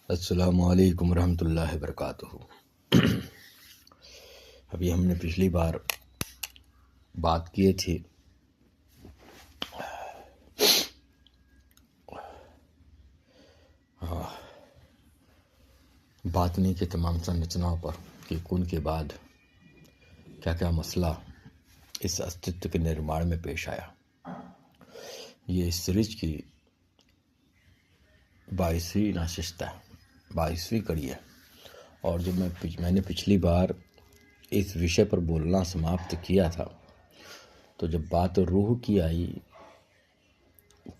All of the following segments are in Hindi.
अस्सलामुअलैकुम रहमतुल्लाहि वबरकातुहू। अभी हमने पिछली बार बात किए थे बातनी की तमाम संरचनाओं पर कि खून के बाद क्या क्या मसला इस अस्तित्व के निर्माण में पेश आया। ये इस सीरीज की 22वीं नशिस्त है, 22वीं कड़ी है। और जब मैंने पिछली बार इस विषय पर बोलना समाप्त किया था तो जब बात रूह की आई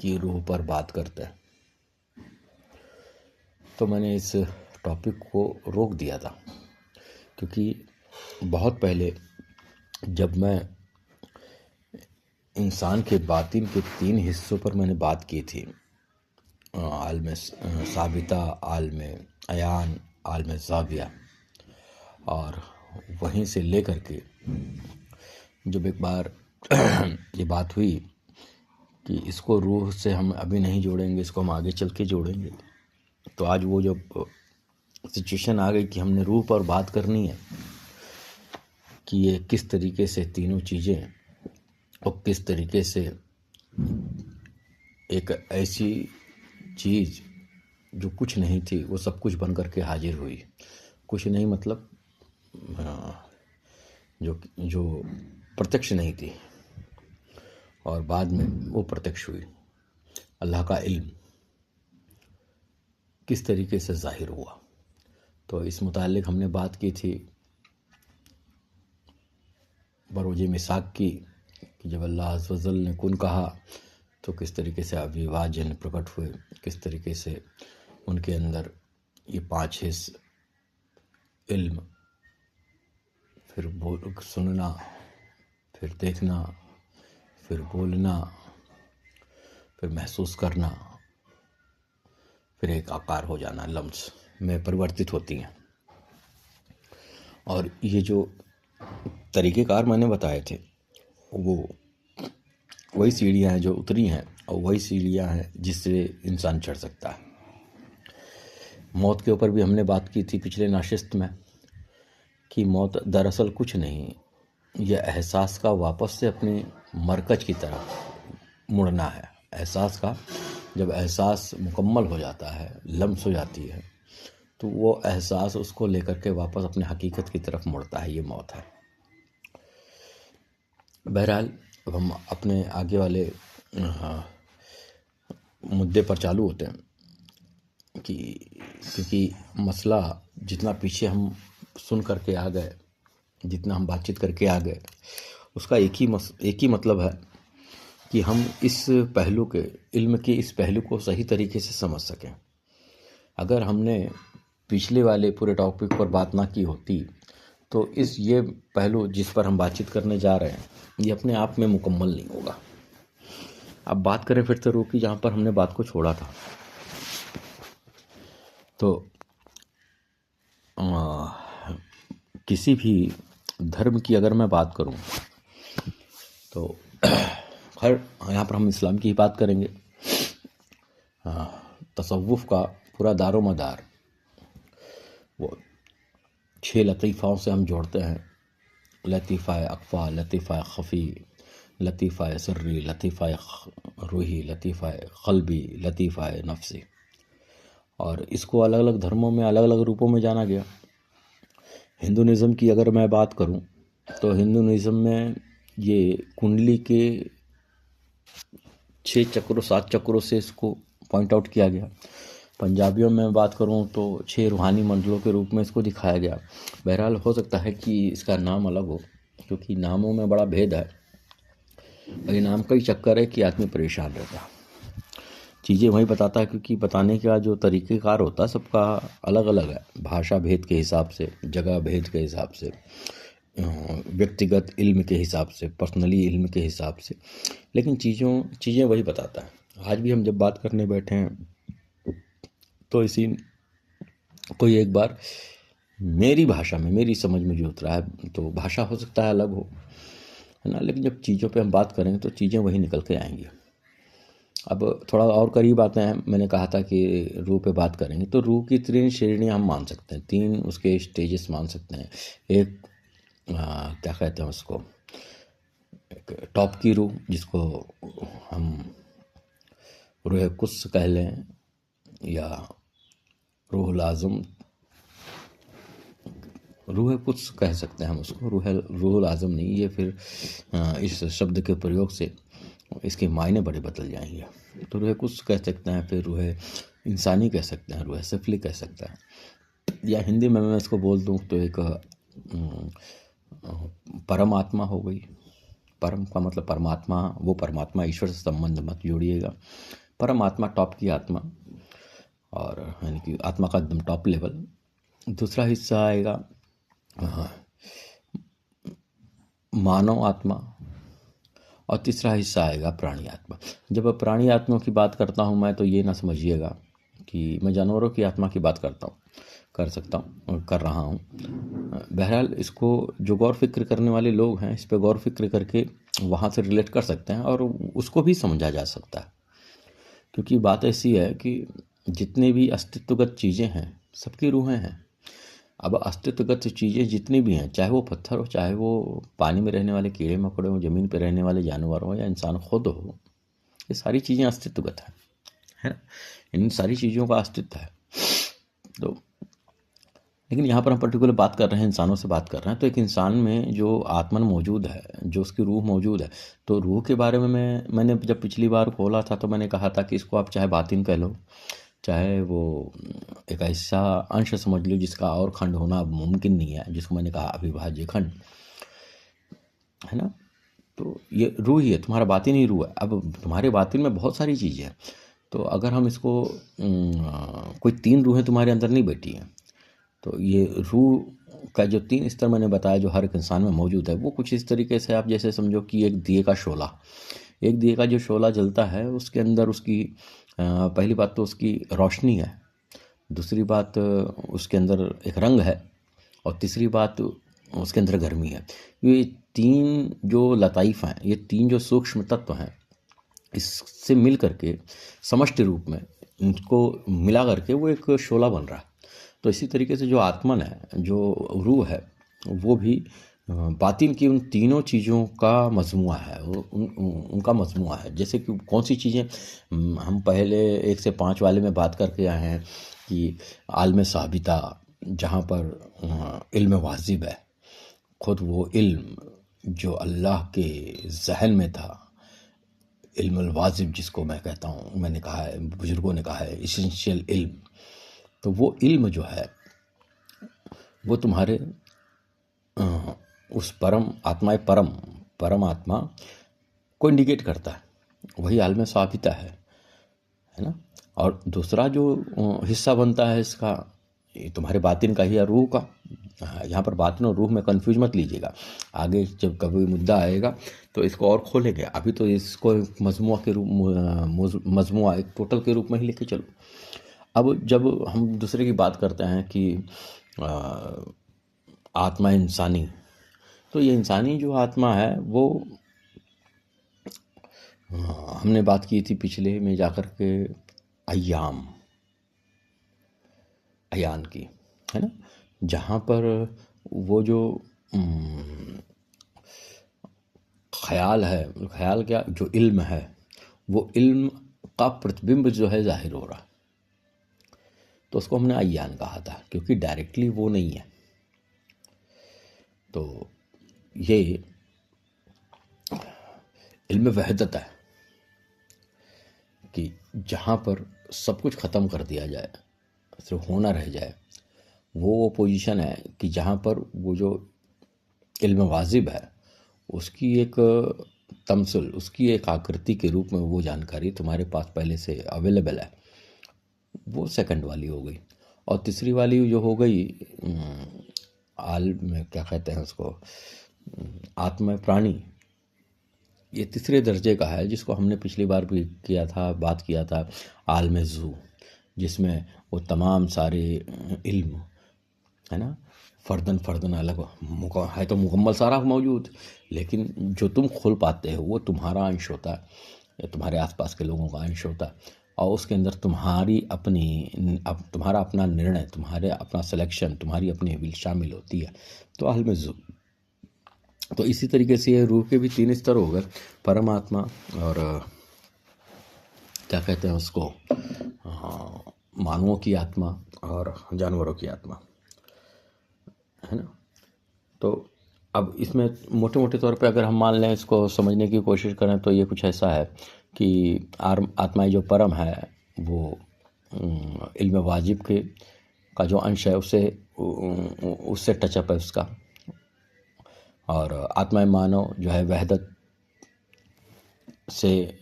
कि रूह पर बात करते हैं तो मैंने इस टॉपिक को रोक दिया था, क्योंकि बहुत पहले जब मैं इंसान के बातिन के 3 हिस्सों पर मैंने बात की थी, आलम साबिता, आलम अयान, आलम ज़ाविया, और वहीं से लेकर के जब एक बार ये बात हुई कि इसको रूह से हम अभी नहीं जोड़ेंगे, इसको हम आगे चल के जोड़ेंगे, तो आज वो जब सिचुएशन आ गई कि हमने रूह पर बात करनी है कि ये किस तरीके से तीनों चीज़ें और किस तरीके से एक ऐसी चीज़ जो कुछ नहीं थी वो सब कुछ बन करके हाजिर हुई। कुछ नहीं मतलब जो प्रत्यक्ष नहीं थी और बाद में वो प्रत्यक्ष हुई। अल्लाह का इल्म किस तरीके से ज़ाहिर हुआ, तो इस मुतालिक हमने बात की थी बरोज़े मिसाक की कि जब अल्लाह अज़्ज़ व जल ने कुन कहा तो किस तरीके से अविभाज्य प्रकट हुए, किस तरीके से उनके अंदर ये 5 हिस्स इल्म, फिर सुनना, फिर देखना, फिर बोलना, फिर महसूस करना, फिर एक आकार हो जाना लम्स में परिवर्तित होती हैं। और ये जो तरीक़ेकार मैंने बताए थे वो वही सीढ़ियाँ हैं जो उतरी हैं और वही सीढ़ियाँ हैं जिससे इंसान चढ़ सकता है। मौत के ऊपर भी हमने बात की थी पिछले नाशिस्त में कि मौत दरअसल कुछ नहीं, यह एहसास का वापस से अपने मरकज की तरफ मुड़ना है। एहसास का जब एहसास मुकम्मल हो जाता है, लम्स हो जाती है, तो वो एहसास उसको लेकर के वापस अपने हकीकत की तरफ मुड़ता है। ये मौत है। बहरहाल अब हम अपने आगे वाले मुद्दे पर चालू होते हैं कि क्योंकि मसला जितना पीछे हम सुन करके आ गए, जितना हम बातचीत करके आ गए, उसका एक ही मतलब है कि हम इस पहलू के इल्म के इस पहलू को सही तरीके से समझ सकें। अगर हमने पिछले वाले पूरे टॉपिक पर बात ना की होती तो ये पहलू जिस पर हम बातचीत करने जा रहे हैं ये अपने आप में मुकम्मल नहीं होगा। अब बात करें फिर से रूह की, जहाँ पर हमने बात को छोड़ा था। तो किसी भी धर्म की अगर मैं बात करूं तो खैर यहाँ पर हम इस्लाम की ही बात करेंगे। तसव्वुफ़ का पूरा दारो मदार वो 6 लतीफ़ाओं से हम जोड़ते हैं। लतीफ़ा अक़फ़ा, लतीफ़ा ख़फ़ी, लतीफ़ा सर्री, लतीफ़ा रूही, लतीफ़ा क़ल्बी, लतीफ़ा नफ़्सी। और इसको अलग अलग धर्मों में अलग अलग रूपों में जाना गया। हिंदुइज़्म की अगर मैं बात करूं तो हिंदुइज़्म में ये कुंडली के 6 चक्रों 7 चक्रों से इसको पॉइंट आउट किया गया। पंजाबियों में बात करूं तो 6 रूहानी मंडलों के रूप में इसको दिखाया गया। बहरहाल हो सकता है कि इसका नाम अलग हो, क्योंकि नामों में बड़ा भेद है और ये नाम का ही चक्कर है कि आदमी परेशान रहता है। चीज़ें वही बताता है, क्योंकि बताने का जो तरीक़ेकार होता है सबका अलग अलग है, भाषा भेद के हिसाब से, जगह भेद के हिसाब से, व्यक्तिगत इल्म के हिसाब से, पर्सनली इल्म के हिसाब से, लेकिन चीज़ें वही बताता है। आज भी हम जब बात करने बैठे हैं तो इसी कोई एक बार मेरी भाषा में, मेरी समझ में जो उतरा है, तो भाषा हो सकता है अलग हो, है ना, लेकिन जब चीज़ों पे हम बात करेंगे तो चीज़ें वही निकल के आएंगी। अब थोड़ा और करीब आते हैं, मैंने कहा था कि रूह पे बात करेंगे, तो रूह की 3 श्रेणियाँ हम मान सकते हैं, 3 उसके स्टेजेस मान सकते हैं। एक क्या कहते हैं उसको, एक टॉप की रूह जिसको हम रूह कुद्स कह लें या रूहुल आज़म, रूह कुद्स कह सकते हैं हम उसको, रूहुल आज़म नहीं, ये फिर इस शब्द के प्रयोग से इसके मायने बड़े बदल जाएंगे। तो रूह कुद्स कह सकते हैं, फिर रूह इंसानी कह सकते हैं, रूह सफली कह सकते हैं, या हिंदी में मैं इसको बोल दूँ तो एक परम आत्मा हो गई। परम का मतलब परमात्मा, वो परमात्मा ईश्वर से संबंध मत जोड़िएगा। परम आत्मा, टॉप की आत्मा, और यानी कि आत्मा का एकदम टॉप लेवल। दूसरा हिस्सा आएगा मानव आत्मा, और तीसरा हिस्सा आएगा प्राणी आत्मा। जब प्राणी आत्मा की बात करता हूँ मैं, तो ये ना समझिएगा कि मैं जानवरों की आत्मा की बात कर रहा हूँ। बहरहाल इसको जो गौर फिक्र करने वाले लोग हैं, इस पे गौर फिक्र करके वहाँ से रिलेट कर सकते हैं और उसको भी समझा जा सकता है। क्योंकि बात ऐसी है कि जितने भी अस्तित्वगत चीज़ें हैं, सबकी रूहें हैं। अब अस्तित्वगत चीज़ें जितनी भी हैं, चाहे वो पत्थर हो, चाहे वो पानी में रहने वाले कीड़े मकोड़े हो, ज़मीन पर रहने वाले जानवर हो, या इंसान खुद हो, ये सारी चीज़ें अस्तित्वगत हैं, है ना। इन सारी चीज़ों का अस्तित्व है। तो लेकिन यहाँ पर हम पर्टिकुलर बात कर रहे हैं, इंसानों से बात कर रहे हैं, तो एक इंसान में जो आत्मन मौजूद है, जो उसकी रूह मौजूद है, तो रूह के बारे में मैंने जब पिछली बार खोला था तो मैंने कहा था कि इसको आप चाहे बातिन कह लो, चाहे वो एक ऐसा अंश समझ लो जिसका और खंड होना मुमकिन नहीं है, जिसको मैंने कहा अविभाज्य खंड, है ना। तो ये रूह ही है, तुम्हारा बातिन ही रूह है। अब तुम्हारे बातिन में बहुत सारी चीज़ें हैं, तो अगर हम इसको कोई 3 रूहें तुम्हारे अंदर नहीं बैठी हैं, तो ये रूह का जो 3 स्तर मैंने बताया जो हर एक इंसान में मौजूद है, वो कुछ इस तरीके से आप जैसे समझो कि एक दिए का शोला, एक दिए का जो शोला जलता है, उसके अंदर उसकी पहली बात तो उसकी रोशनी है, दूसरी बात उसके अंदर एक रंग है, और तीसरी बात उसके अंदर गर्मी है। ये 3 जो लताइफ हैं, ये 3 जो सूक्ष्म तत्व हैं, इससे मिल करके समष्टि रूप में इनको मिला करके वो एक शोला बन रहा है। तो इसी तरीके से जो आत्मन है, जो रूह है, वो भी बातिन की उन तीनों चीज़ों का मजमुआ है, उनका मजमुआ है। जैसे कि कौन सी चीज़ें हम पहले 1 से 5 वाले में बात करके आए हैं कि आलम साबिता, जहाँ पर इल्म वाजिब है, खुद वो इल्म जो अल्लाह के जहन में था, इल्मुल वाजिब जिसको मैं कहता हूँ, मैंने कहा है, बुजुर्गों ने कहा है इसेंशियल इल्म। तो वो इल्म जो है वो तुम्हारे उस परम आत्मा, परम आत्मा को इंडिकेट करता है, वही आलम साबिता है ना। और दूसरा जो हिस्सा बनता है इसका, ये तुम्हारे बातिन का ही या रूह का। यहाँ पर बातिन और रूह में कंफ्यूज मत लीजिएगा, आगे जब कभी मुद्दा आएगा तो इसको और खोलेंगे। अभी तो इसको एक मजमुआ के रूप, मजमुआ एक टोटल के रूप में ही लेके चलो। अब जब हम दूसरे की बात करते हैं कि आत्मा इंसानी, तो ये इंसानी जो आत्मा है वो हमने बात की थी पिछले में जाकर के अयान की, है ना, जहाँ पर वो जो ख्याल है, ख्याल क्या, जो इल्म है, वो इल्म का प्रतिबिंब जो है जाहिर हो रहा, तो उसको हमने अयान कहा था, क्योंकि डायरेक्टली वो नहीं है। तो ये इल्म वहदत है कि जहाँ पर सब कुछ ख़त्म कर दिया जाए, सिर्फ होना रह जाए, वो पोजीशन है कि जहाँ पर वो जो इल्म वाजिब है, उसकी एक तमसल, उसकी एक आकृति के रूप में वो जानकारी तुम्हारे पास पहले से अवेलेबल है, वो सेकंड वाली हो गई। और तीसरी वाली जो हो गई में क्या कहते हैं उसको, आत्मा प्राणी, ये तीसरे दर्जे का है, जिसको हमने पिछली बार भी बात किया था आलम ज़ू, जिसमें वो तमाम सारे इल्म, है ना, फ़र्दन अलग है, तो मुकम्मल सारा मौजूद, लेकिन जो तुम खोल पाते हो वो तुम्हारा अंश होता है। या तुम्हारे आसपास के लोगों का अंश होता है, और उसके अंदर तुम्हारा अपना निर्णय, तुम्हारे अपना सिलेक्शन, तुम्हारी अपनी विल शामिल होती है। तो हाल में तो इसी तरीके से ये रूह के भी 3 स्तर हो गए, परमात्मा और क्या कहते हैं उसको, मानवों की आत्मा और जानवरों की आत्मा, है ना। तो अब इसमें मोटे मोटे तौर पे अगर हम मान लें, इसको समझने की कोशिश करें, तो ये कुछ ऐसा है कि आत्मा जो परम है वो इल्म वाजिब के का जो अंश है उससे टचअप है उसका, और आत्मा मानव जो है वहदत से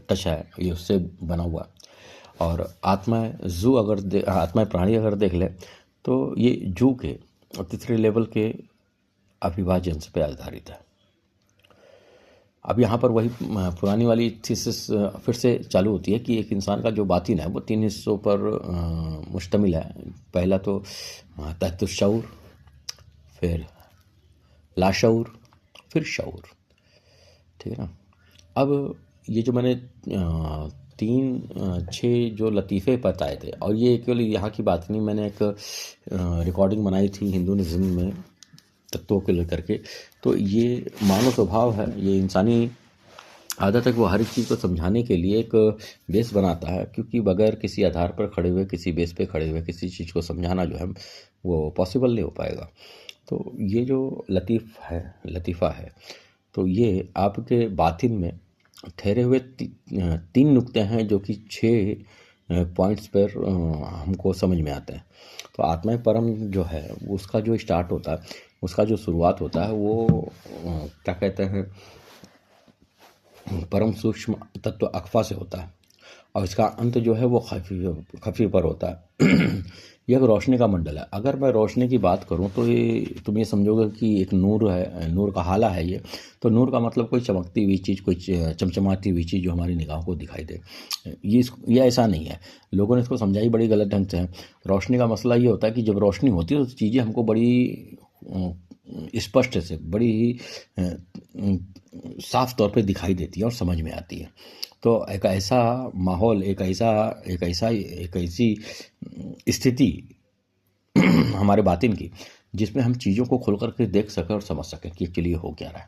टच है, ये उससे बना हुआ। और आत्मा प्राणी अगर देख ले तो ये जू के तीसरे लेवल के अविभाजन पे आधारित है। अब यहाँ पर वही पुरानी वाली थीसिस फिर से चालू होती है कि एक इंसान का जो बातिन है वो 3 हिस्सों पर मुश्तमिल है। पहला तो तहतुश्शऊर, फिर लाशऊर, फिर शऊर, ठीक है ना। अब ये जो मैंने 3-6 जो लतीफ़े बताए थे, और ये केवल यहाँ की बात नहीं, मैंने एक रिकॉर्डिंग बनाई थी हिंदुइज्म में तत्वों को लेकर के। तो ये मानव स्वभाव है, ये इंसानी आदत है कि वो हर एक चीज़ को समझाने के लिए एक बेस बनाता है, क्योंकि बगैर किसी आधार पर खड़े हुए, किसी बेस पे खड़े हुए किसी चीज़ को समझाना जो है वो पॉसिबल नहीं हो पाएगा। तो ये जो लतीफ़ा है, तो ये आपके बातिन में ठहरे हुए 3 नुक्ते हैं जो कि 6 पॉइंट्स पर हमको समझ में आते हैं। तो आत्मा परम जो है उसका जो स्टार्ट होता है, उसका जो शुरुआत होता है वो क्या कहते हैं, परम सूक्ष्म तत्व अक्फा से होता है, और इसका अंत जो है वो खफी पर होता है। यह एक रोशनी का मंडल है। अगर मैं रोशनी की बात करूं तो ये तुम ये समझोगे कि एक नूर है, नूर का हाला है ये। तो नूर का मतलब कोई चमकती हुई चीज़, कोई चमचमाती हुई चीज़ जो हमारी निगाहों को दिखाई दे। ये ऐसा नहीं है। लोगों ने इसको समझाई बड़ी गलत ढंग से है। रोशनी का मसला ये होता है कि जब रोशनी होती है तो चीज़ें हमको बड़ी स्पष्ट से, बड़ी ही साफ तौर पे दिखाई देती है और समझ में आती है। तो एक ऐसा माहौल, एक ऐसी स्थिति हमारे बातिन की, जिसमें हम चीज़ों को खोल करके देख सकें और समझ सकें कि एक्चुअली हो क्या रहा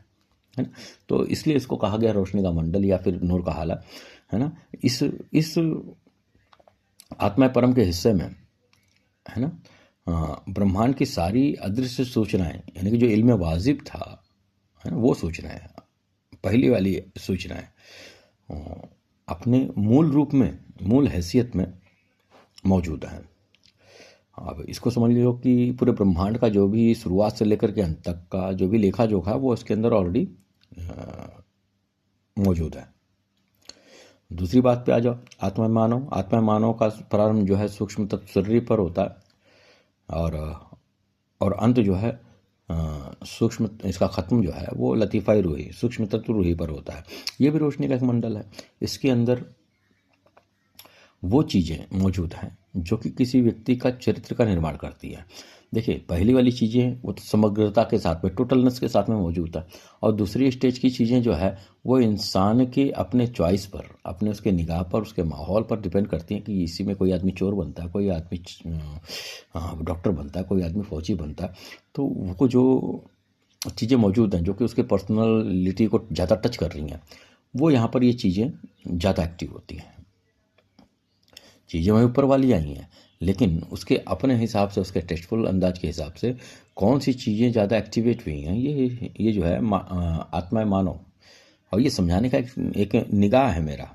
है ना। तो इसलिए इसको कहा गया रोशनी का मंडल या फिर नूर का हाला, है ना। इस आत्मा परम के हिस्से में, है ना, ब्रह्मांड की सारी अदृश्य सूचनाएं, यानी कि जो इल्म वाजिब था, है ना, वो सूचनाएं, पहली वाली सूचनाएं अपने मूल रूप में, मूल हैसियत में मौजूद है। अब इसको समझ लो कि पूरे ब्रह्मांड का जो भी शुरुआत से लेकर के अंत तक का जो भी लेखा जोखा है वो इसके अंदर ऑलरेडी मौजूद है। दूसरी बात पे आ जाओ, आत्मा मानव का प्रारंभ जो है सूक्ष्म तत्व शरीर पर होता है, और अंत जो है सूक्ष्म, इसका ख़त्म जो है वो लतीफ़ाई रूही, सूक्ष्म तत्व रूही पर होता है। ये भी रोशनी का एक मंडल है। इसके अंदर वो चीज़ें मौजूद हैं जो कि किसी व्यक्ति का चरित्र का निर्माण करती है। देखिए, पहली वाली चीज़ें वो तो समग्रता के साथ में, टोटलनेस के साथ में मौजूद है, और दूसरी स्टेज की चीज़ें जो है वो इंसान के अपने चॉइस पर, अपने उसके निगाह पर, उसके माहौल पर डिपेंड करती हैं कि इसी में कोई आदमी चोर बनता है, कोई आदमी डॉक्टर बनता है, कोई आदमी फौजी बनता है। तो वो जो चीज़ें मौजूद हैं जो कि उसके पर्सनैलिटी को ज़्यादा टच कर रही हैं, वो यहाँ पर ये चीज़ें ज़्यादा एक्टिव होती हैं। चीज़ें वहीं ऊपर वाली आई हैं, लेकिन उसके अपने हिसाब से, उसके टेस्टफुल अंदाज के हिसाब से कौन सी चीज़ें ज़्यादा एक्टिवेट हुई हैं, ये जो है आत्मा मानव। और ये समझाने का एक निगाह है मेरा।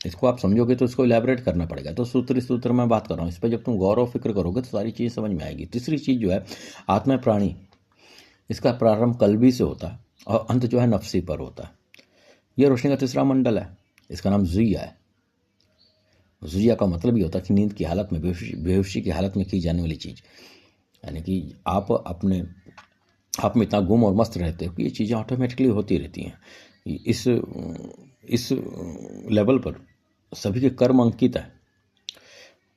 इसको आप समझोगे तो इसको इलेबरेट करना पड़ेगा। तो सूत्र मैं बात कर रहा हूँ, इस पर जब तुम गौर और फिक्र करोगे तो सारी चीज़ें समझ में आएगी। तीसरी चीज़ जो है आत्मा प्राणी, इसका प्रारंभ कल्बी से होता है और अंत जो है नफ्सी पर होता है। यह रोशनी का तीसरा मंडल है। इसका नाम ज़ुइया है। ज़ुइया का मतलब ये होता है कि नींद की हालत में, बेहोशी की हालत में की जाने वाली चीज़, यानी कि आप में इतना गुम और मस्त रहते हो कि ये चीज़ें ऑटोमेटिकली होती रहती हैं। इस लेवल पर सभी के कर्म अंकित है।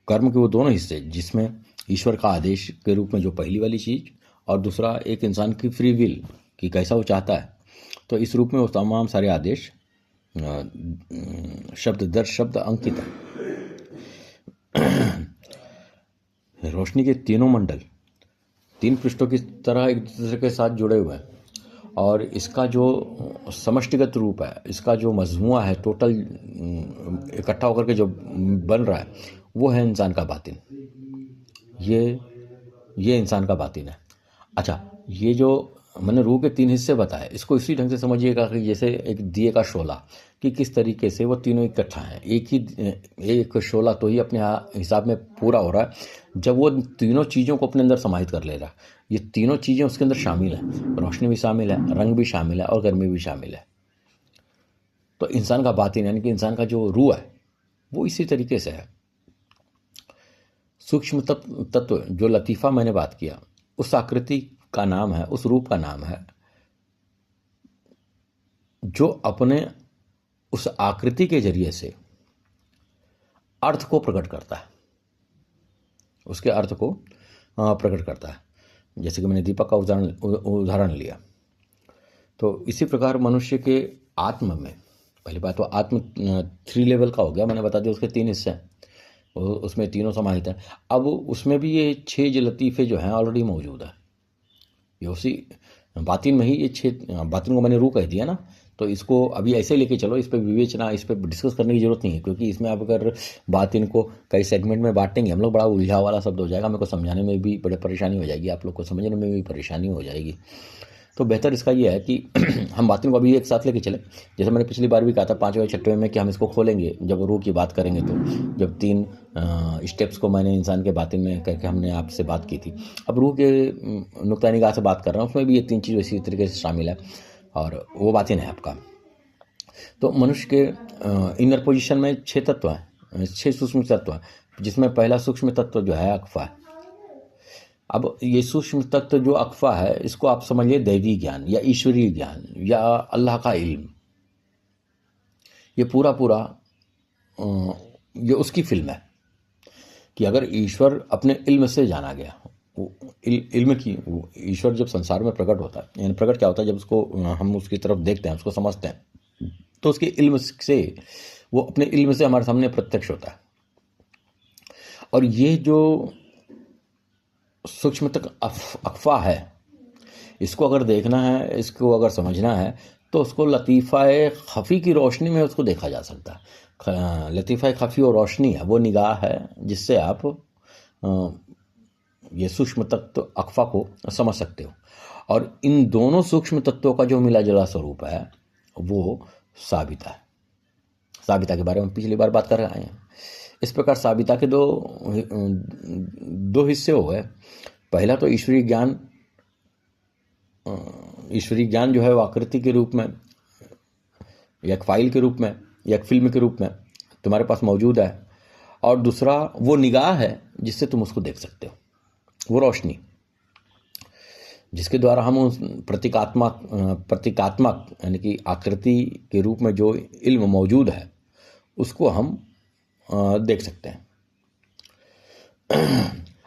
कर्म के वो दोनों हिस्से, जिसमें ईश्वर का आदेश के रूप में जो पहली वाली चीज़, और दूसरा एक इंसान की फ्री विल कि कैसा वो चाहता है। तो इस रूप में वो तमाम सारे आदेश शब्द दर शब्द अंकित है। रोशनी के तीनों मंडल 3 पृष्ठों की तरह एक दूसरे के साथ जुड़े हुए हैं, और इसका जो समष्टिगत रूप है, इसका जो मजमुआ है, टोटल इकट्ठा होकर के जो बन रहा है, वो है इंसान का बातिन। ये इंसान का बातिन है। अच्छा, ये जो मैंने रूह के 3 हिस्से बताए, इसको इसी ढंग से समझिएगा कि जैसे एक दिए का शोला, कि किस तरीके से वो तीनों इकट्ठा हैं। एक शोला तो ही अपने हिसाब में पूरा हो रहा है जब वो तीनों चीज़ों को अपने अंदर समाहित कर ले रहा है। ये तीनों चीज़ें उसके अंदर शामिल हैं, रोशनी भी शामिल है, रंग भी शामिल है, और गर्मी भी शामिल है। तो इंसान का बातिन यानी कि इंसान का जो रूह है वो इसी तरीके से है। सूक्ष्म तत्व जो लतीफ़ा मैंने बात किया, उस आकृति का नाम है, उस रूप का नाम है जो अपने उस आकृति के जरिए से अर्थ को प्रकट करता है, उसके अर्थ को प्रकट करता है। जैसे कि मैंने दीपक का उदाहरण लिया, तो इसी प्रकार मनुष्य के आत्म में, पहली बात तो आत्म 3 लेवल का हो गया, मैंने बता दिया उसके 3 हिस्से हैं, उसमें तीनों समाहित है। अब उसमें भी ये 6 लतीफ़े जो हैं ऑलरेडी मौजूद है। ये उसी बातिन में ही ये 6, बातिन को मैंने रूह कह दिया ना, तो इसको अभी ऐसे लेके चलो, इस पर विवेचना, इस पर डिस्कस करने की जरूरत नहीं है, क्योंकि इसमें आप अगर बातिन को कई सेगमेंट में बांटेंगे हम लोग, बड़ा उलझा वाला शब्द हो जाएगा, मेरे को समझाने में भी बड़े परेशानी हो जाएगी, आप लोग को समझने में भी परेशानी हो जाएगी। तो बेहतर इसका ये है कि हम बातिन को अभी एक साथ लेके चले। जैसे मैंने पिछली बार भी कहा था 5वें 6वें में कि हम इसको खोलेंगे जब रूह की बात करेंगे, तो जब 3 स्टेप्स को मैंने इंसान के बातिन में करके हमने आपसे बात की थी, अब रूह के नुक्ता निगाह से बात कर रहा हूँ, उसमें भी ये 3 चीज़ इसी तरीके से शामिल है, और वो बातिन है आपका। तो मनुष्य के इनर पोजीशन में 6 तत्व हैं, 6 सूक्ष्म तत्व हैं, जिसमें पहला सूक्ष्म तत्व जो है अक्फा है। अब ये सूक्ष्म तत्व जो अक्फा है, इसको आप समझिए दैवी ज्ञान या ईश्वरीय ज्ञान या अल्लाह का इल्म। ये पूरा ये उसकी फिल्म है कि अगर ईश्वर अपने इल्म से जाना गया, इल्म की, ईश्वर जब संसार में प्रकट होता है, यानी प्रकट क्या होता है, जब उसको हम उसकी तरफ देखते हैं, उसको समझते हैं, तो उसके इल्म से, वो अपने इल्म से हमारे सामने प्रत्यक्ष होता है। और ये जो सूक्ष्म तक अक्फा है, इसको अगर देखना है, इसको अगर समझना है, तो उसको लतीफ़ा खफ़ी की रोशनी में उसको देखा जा सकता है। लतीफ़ा खफ़ी और रोशनी है, वो निगाह है जिससे आप ये सूक्ष्म तत्व अक्फा को समझ सकते हो। और इन दोनों सूक्ष्म तत्वों का जो मिला जुला स्वरूप है वो साबिता है। साबिता के बारे में पिछली बार बात कर आए हैं। इस प्रकार साबिता के दो हिस्से हो गए। पहला तो ईश्वरीय ज्ञान जो है वो आकृति के रूप में या एक फाइल के रूप में या एक फिल्म के रूप में तुम्हारे पास मौजूद है, और दूसरा वो निगाह है जिससे तुम उसको देख सकते हो, वो रोशनी जिसके द्वारा हम उस प्रतीकात्मक यानी कि आकृति के रूप में जो इल्म मौजूद है उसको हम देख सकते हैं।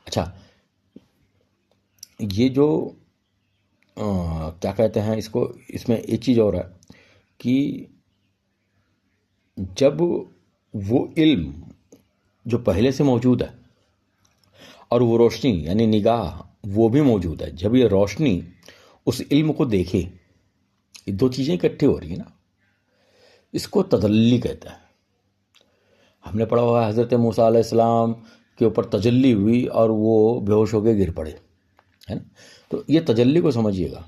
अच्छा, ये जो क्या कहते हैं इसको, इसमें एक चीज़ और है कि जब वो इल्म जो पहले से मौजूद है और वो रोशनी यानी निगाह वो भी मौजूद है, जब ये रोशनी उस इल्म को देखे, ये दो चीज़ें इकट्ठी हो रही है ना, इसको तजल्ली कहते हैं। हमने पढ़ा हुआ है हज़रत मूसा अलैहिस्सलाम के ऊपर तजल्ली हुई और वो बेहोश होकर गिर पड़े, है ना। तो ये तजल्ली को समझिएगा।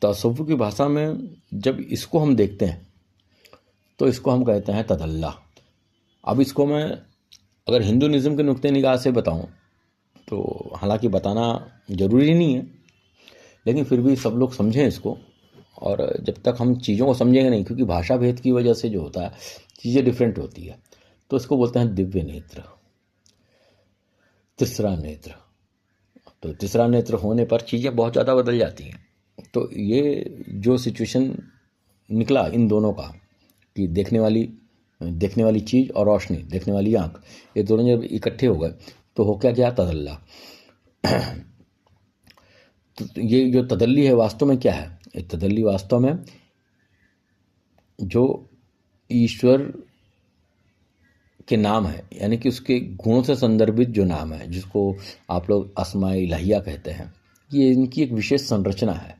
तसव्वुफ़ की भाषा में जब इसको हम देखते हैं तो इसको हम कहते हैं तदल्ला। अब इसको मैं अगर हिंदुइज़्म के नुक्ते निगाह से बताऊं तो हालांकि बताना ज़रूरी नहीं है, लेकिन फिर भी सब लोग समझें इसको। और जब तक हम चीज़ों को समझेंगे नहीं, क्योंकि भाषा भेद की वजह से जो होता है चीज़ें डिफरेंट होती है, तो इसको बोलते हैं दिव्य नेत्र, तीसरा नेत्र। तो तीसरा नेत्र होने पर चीज़ें बहुत ज़्यादा बदल जाती हैं। तो ये जो सिचुएशन निकला इन दोनों का कि देखने वाली चीज़ और रोशनी, देखने वाली आँख, ये दोनों जब इकट्ठे हो गए तो हो क्या गया, तदल्ला। तो ये जो तदल्ली है वास्तव में क्या है, ये तदल्ली वास्तव में जो ईश्वर के नाम है, यानी कि उसके गुणों से संदर्भित जो नाम है, जिसको आप लोग अस्माए इलाहिया कहते हैं, ये इनकी एक विशेष संरचना है,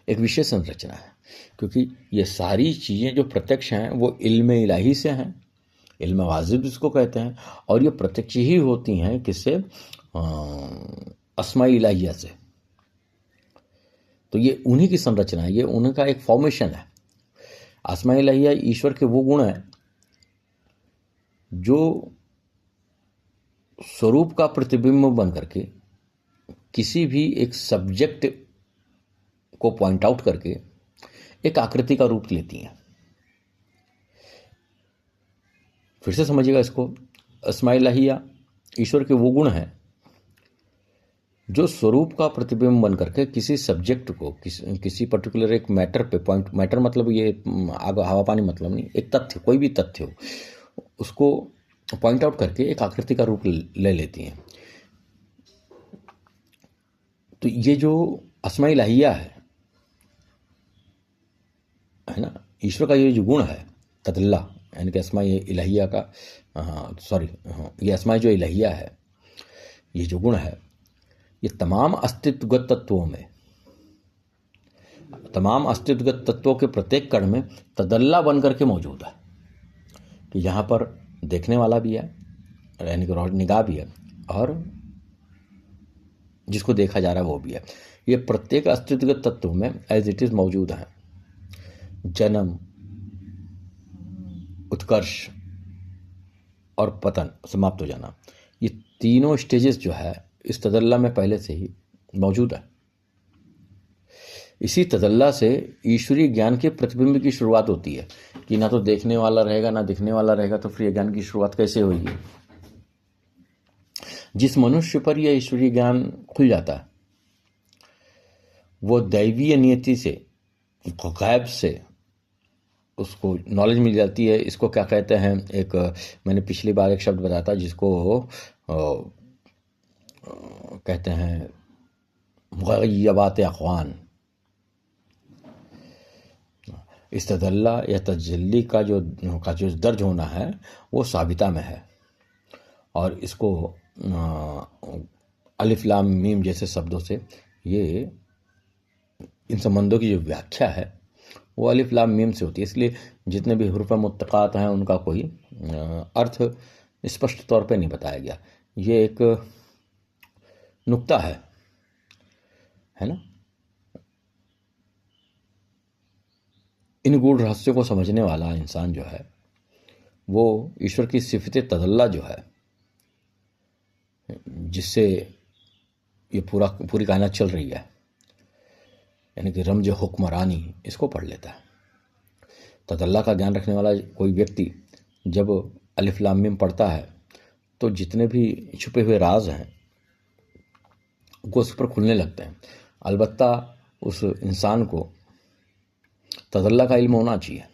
एक विशेष संरचना है। क्योंकि ये सारी चीज़ें जो प्रत्यक्ष हैं वो इल्म इलाही से हैं, इल्म वाजिब जिसको कहते हैं, और ये प्रत्यक्ष ही होती हैं किससे? अस्माए इलाहिया से। तो ये उन्हीं की संरचना है, ये उनका एक फॉर्मेशन है। अस्माए इलाहिया ईश्वर के वो गुण हैं जो स्वरूप का प्रतिबिंब बन करके किसी भी एक सब्जेक्ट को पॉइंट आउट करके एक आकृति का रूप लेती हैं। फिर से समझिएगा इसको, अस्माए इलाहिया ईश्वर के वो गुण हैं जो स्वरूप का प्रतिबिंब बन करके किसी सब्जेक्ट को किसी पर्टिकुलर एक मैटर पे पॉइंट, मैटर मतलब ये आग हवा पानी मतलब नहीं, एक तथ्य, कोई भी तथ्य हो, उसको पॉइंट आउट करके एक आकृति का रूप ले लेती हैं। तो ये जो अस्माए इलाहिया है ना, ईश्वर का ये जो गुण है तदल्ला, यानी कि अस्माए इलाहिया का ये अस्माए जो इलाहिया है, ये जो गुण है, ये तमाम अस्तित्वगत तत्वों में, तमाम अस्तित्वगत तत्वों के प्रत्येक कण में तदल्ला बन करके मौजूद है। कि यहाँ पर देखने वाला भी है, यानी कि निगाह भी है, और जिसको देखा जा रहा है वो भी है। ये प्रत्येक अस्तित्वगत तत्व में एज इट इज मौजूद है। जन्म, उत्कर्ष और पतन, समाप्त हो जाना, ये तीनों स्टेजेस जो है इस तदल्ला में पहले से ही मौजूद है। इसी तदल्ला से ईश्वरीय ज्ञान के प्रतिबिंब की शुरुआत होती है। कि ना तो देखने वाला रहेगा ना दिखने वाला रहेगा, तो फिर ज्ञान की शुरुआत कैसे होगी? जिस मनुष्य पर यह ईश्वरीय ज्ञान खुल जाता है, वो दैवीय नियति से, गैब से उसको नॉलेज मिल जाती है। इसको क्या कहते हैं, एक मैंने पिछली बार एक शब्द बताया था जिसको कहते हैं मुग़य्यबात अख़वान। इस तदल्ला या तजल्ली का जो दर्ज होना है वो साबिता में है, और इसको अलिफ लाम मीम जैसे शब्दों से ये इन संबंधों की जो व्याख्या है वो अलिफ लाम मीम से होती है। इसलिए जितने भी हुरूफ़ मुत्तक़ात हैं उनका कोई अर्थ स्पष्ट तौर पे नहीं बताया गया। ये एक नुक्ता है ना। इन गूढ़ रहस्यों को समझने वाला इंसान जो है वो ईश्वर की सिफ़त तदल्ला जो है, जिससे ये पूरी कायनात चल रही है, यानी कि रमज हुक्मरानी, इसको पढ़ लेता है। तदल्ला का ज्ञान रखने वाला कोई व्यक्ति जब अलिफ लाम मीम पढ़ता है तो जितने भी छुपे हुए राज हैं वो उस पर खुलने लगते हैं। अलबत्ता उस इंसान को तदल्ला का इल्म होना चाहिए।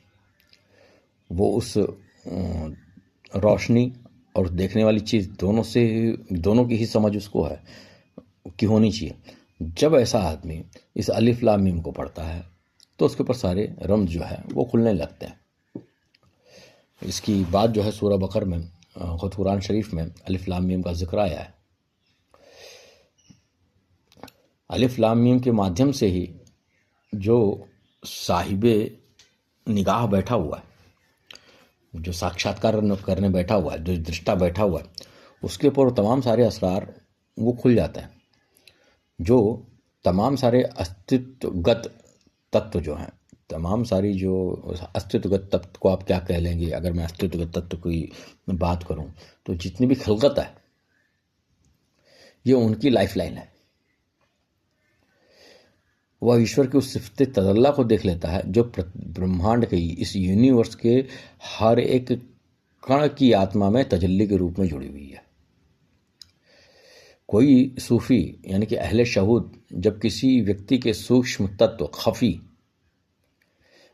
वो उस रोशनी और देखने वाली चीज़ दोनों की ही समझ उसको है कि होनी चाहिए। जब ऐसा आदमी इस अलिफ लाम मीम को पढ़ता है तो उसके ऊपर सारे रम्ज जो है वो खुलने लगते हैं। इसकी बात जो है सूरह बकर में, खुद कुरान शरीफ में अलिफ लाम मीम का जिक्र आया है। अलिफ लाम मीम के माध्यम से ही जो साहिबे निगाह बैठा हुआ है, जो साक्षात्कार करने बैठा हुआ है, जो दृष्टा बैठा हुआ है, उसके ऊपर तमाम सारे असरार वो खुल जाते हैं। जो तमाम सारे अस्तित्वगत तत्व जो हैं, तमाम सारी जो अस्तित्वगत तत्व को आप क्या कह लेंगे, अगर मैं अस्तित्वगत तत्व की बात करूं तो जितनी भी खलकत है ये उनकी लाइफ लाइन है। वह ईश्वर की उस सिफ़त तदल्ला को देख लेता है जो ब्रह्मांड के, इस यूनिवर्स के हर एक कण की आत्मा में तजल्ली के रूप में जुड़ी हुई है। कोई सूफी यानी कि अहले शहूद जब किसी व्यक्ति के सूक्ष्म तत्व खफी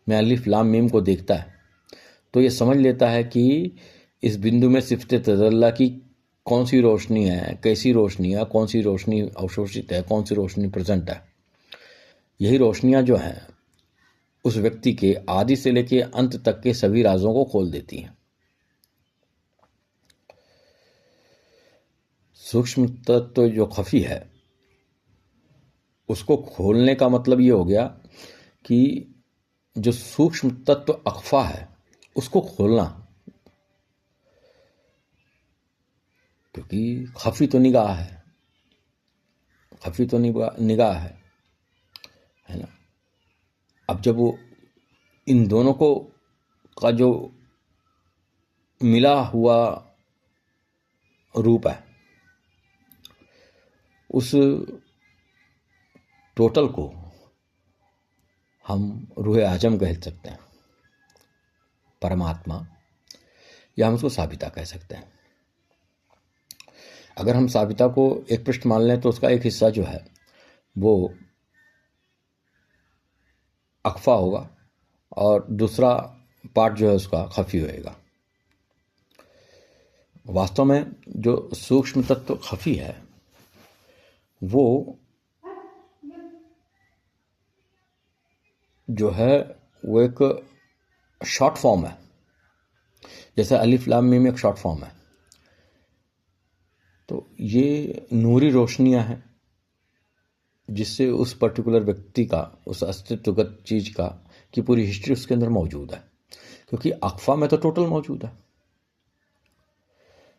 में अलिफ लाम मीम को देखता है तो ये समझ लेता है कि इस बिंदु में सिफ़त तदल्ला की कौन सी रोशनी है, कैसी रोशनी है, कौन सी रोशनी अवशोषित है, कौन सी रोशनी प्रेजेंट है। यही रोशनियाँ जो हैं उस व्यक्ति के आदि से लेकर अंत तक के सभी राजों को खोल देती हैं। सूक्ष्म तत्व जो खफी है उसको खोलने का मतलब ये हो गया कि जो सूक्ष्म तत्व अख्फा है उसको खोलना, क्योंकि खफी तो निगाह है, खफी तो निगाह है ना। अब जब वो इन दोनों को का जो मिला हुआ रूप है, उस टोटल को हम रूह आजम कह सकते हैं, परमात्मा, या हम उसको साबिता कह सकते हैं। अगर हम साबिता को एक पृष्ठ मान लें तो उसका एक हिस्सा जो है वो अख्फा होगा और दूसरा पार्ट जो है उसका खफी होएगा। वास्तव में जो सूक्ष्म तत्व खफी है वो जो है वो एक शॉर्ट फॉर्म है, जैसे अलिफ लाम मीम एक शॉर्ट फॉर्म है। तो ये नूरी रोशनियां हैं जिससे उस पर्टिकुलर व्यक्ति का, उस अस्तित्वगत चीज का की पूरी हिस्ट्री उसके अंदर मौजूद है, क्योंकि अख्फा में तो टोटल मौजूद है।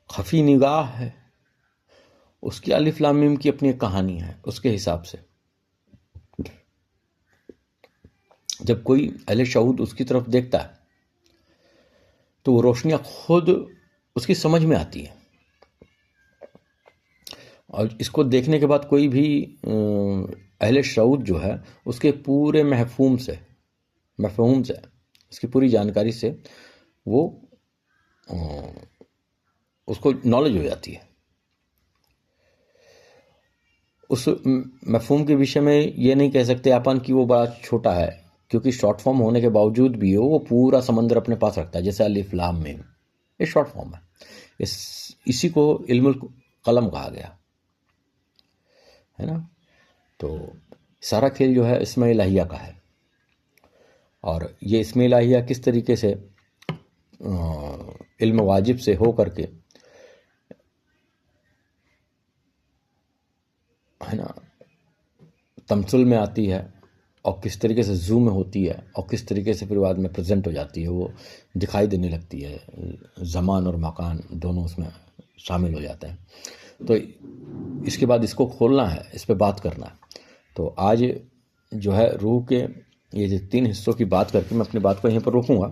खफी निगाह है, उसकी अलिफ लाम मीम की अपनी एक कहानी है। उसके हिसाब से जब कोई अहले शऊद उसकी तरफ देखता है तो वो रोशनियां खुद उसकी समझ में आती है, और इसको देखने के बाद कोई भी अहले शऊद जो है उसके पूरे मफहूम से उसकी पूरी जानकारी से वो उसको नॉलेज हो जाती है। उस मफहूम के विषय में ये नहीं कह सकते अपन कि वो बड़ा छोटा है, क्योंकि शॉर्ट फॉर्म होने के बावजूद भी वो पूरा समंदर अपने पास रखता है। जैसे अलिफ लाम मीम ये शॉर्ट फॉर्म है, इसी को इल्मुल कलम कहा गया है ना। तो सारा खेल जो है इसमें इलाहिया का है, और ये इसमें इलाहिया किस तरीके से इल्म वाजिब से हो करके है ना तमसुल में आती है, और किस तरीके से जूम में होती है, और किस तरीके से फिर बाद में प्रेजेंट हो जाती है, वो दिखाई देने लगती है। ज़मान और मकान दोनों उसमें शामिल हो जाते हैं। तो इसके बाद इसको खोलना है, इस पर बात करना है। तो आज जो है रूह के ये जो 3 हिस्सों की बात करके मैं अपनी बात को यहीं पर रोकूंगा।